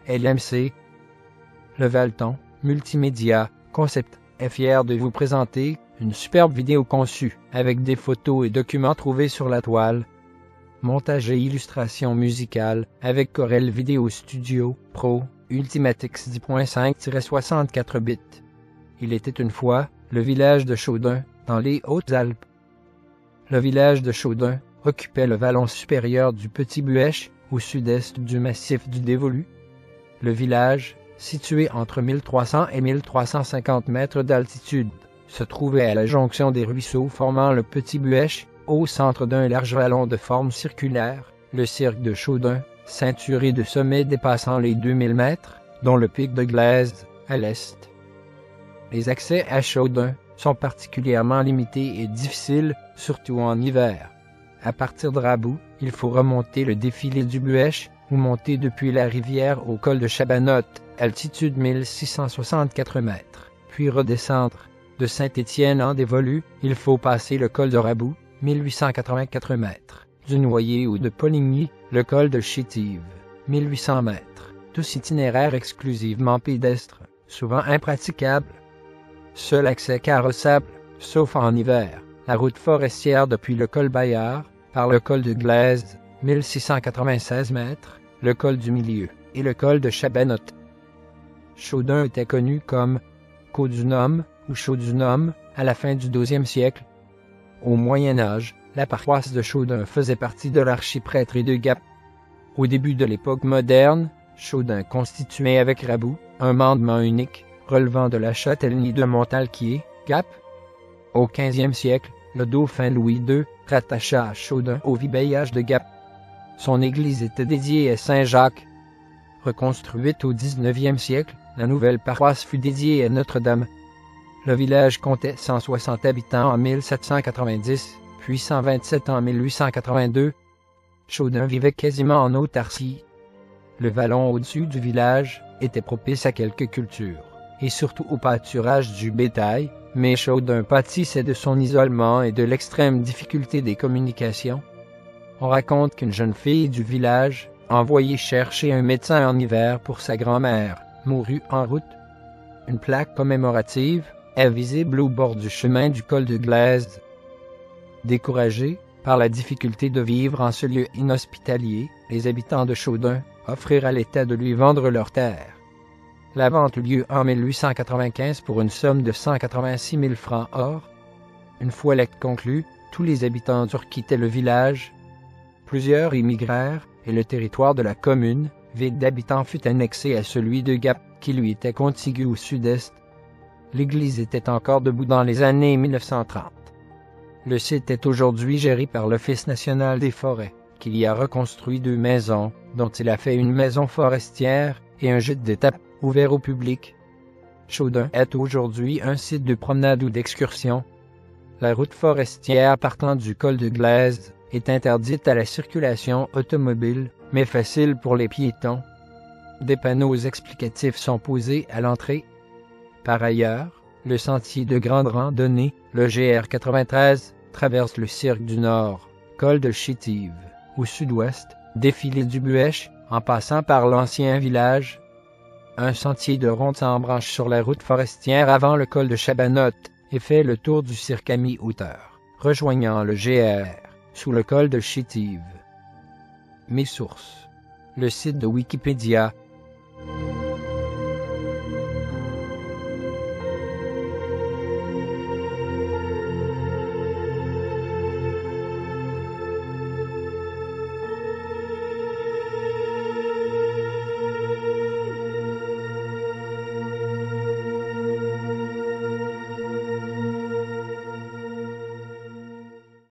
LMC. Le Valton Multimédia Concept est fier de vous présenter une superbe vidéo conçue avec des photos et documents trouvés sur la toile. Montage et illustration musicale avec Corel Video Studio Pro Ultimatex 10.5-64 bits. Il était une fois le village de Chaudun, dans les Hautes-Alpes. Le village de Chaudun occupait le vallon supérieur du Petit Buëch, au sud-est du massif du Dévolu. Le village, situé entre 1300 et 1350 mètres d'altitude, se trouvait à la jonction des ruisseaux formant le Petit Buëch, au centre d'un large vallon de forme circulaire, le cirque de Chaudun, ceinturé de sommets dépassant les 2000 mètres, dont le pic de Glaise, à l'est. Les accès à Chaudun sont particulièrement limités et difficiles, surtout en hiver. À partir de Raboux, il faut remonter le défilé du Buëch ou monter depuis la rivière au col de Chabanotte, altitude 1664 mètres, puis redescendre. De Saint-Étienne-en-Dévolu, il faut passer le col de Raboux, 1884 mètres, du Noyer ou de Poligny, le col de Chétive, 1800 mètres, tous itinéraires exclusivement pédestres, souvent impraticables. Seul accès carrossable, sauf en hiver, la route forestière depuis le col Bayard, par le col de Glaise, 1696 mètres, le col du Milieu et le col de Chabanotte. Chaudun était connu comme Caudunum ou Chaudunum à la fin du XIIe siècle. Au Moyen Âge, la paroisse de Chaudun faisait partie de l'archiprêtrie de Gap. Au début de l'époque moderne, Chaudun constituait avec Raboux un mandement unique, relevant de la châtellenie de Montalquier, Gap. Au XVe siècle, le dauphin Louis II rattacha Chaudun au vibayage de Gap. Son église était dédiée à Saint-Jacques. Reconstruite au XIXe siècle, la nouvelle paroisse fut dédiée à Notre-Dame. Le village comptait 160 habitants en 1790, puis 127 en 1882. Chaudun vivait quasiment en autarcie. Le vallon au-dessus du village était propice à quelques cultures, et surtout au pâturage du bétail, mais Chaudun pâtissait de son isolement et de l'extrême difficulté des communications. On raconte qu'une jeune fille du village, envoyée chercher un médecin en hiver pour sa grand-mère, mourut en route. Une plaque commémorative est visible au bord du chemin du col de Glaise. Découragés par la difficulté de vivre en ce lieu inhospitalier, les habitants de Chaudun offrirent à l'État de lui vendre leurs terres. La vente eut lieu en 1895 pour une somme de 186 000 francs or. Une fois l'acte conclu, tous les habitants durent quitter le village. Plusieurs immigrèrent et le territoire de la commune, vide d'habitants, fut annexé à celui de Gap, qui lui était contigu au sud-est. L'église était encore debout dans les années 1930. Le site est aujourd'hui géré par l'Office national des forêts, qui y a reconstruit 2 maisons, dont il a fait une maison forestière et un gîte d'étape ouvert au public. Chaudun est aujourd'hui un site de promenade ou d'excursion. La route forestière partant du col de Glaise est interdite à la circulation automobile, mais facile pour les piétons. Des panneaux explicatifs sont posés à l'entrée. Par ailleurs, le sentier de grande randonnée, le GR 93, traverse le cirque du Nord, col de Chétive, au sud-ouest, défilé du Buëch, en passant par l'ancien village. Un sentier de ronde s'embranche sur la route forestière avant le col de Chabanotte et fait le tour du cirque à mi-hauteur, rejoignant le GR, sous le col de Chétive. Mes sources. Le site de Wikipédia,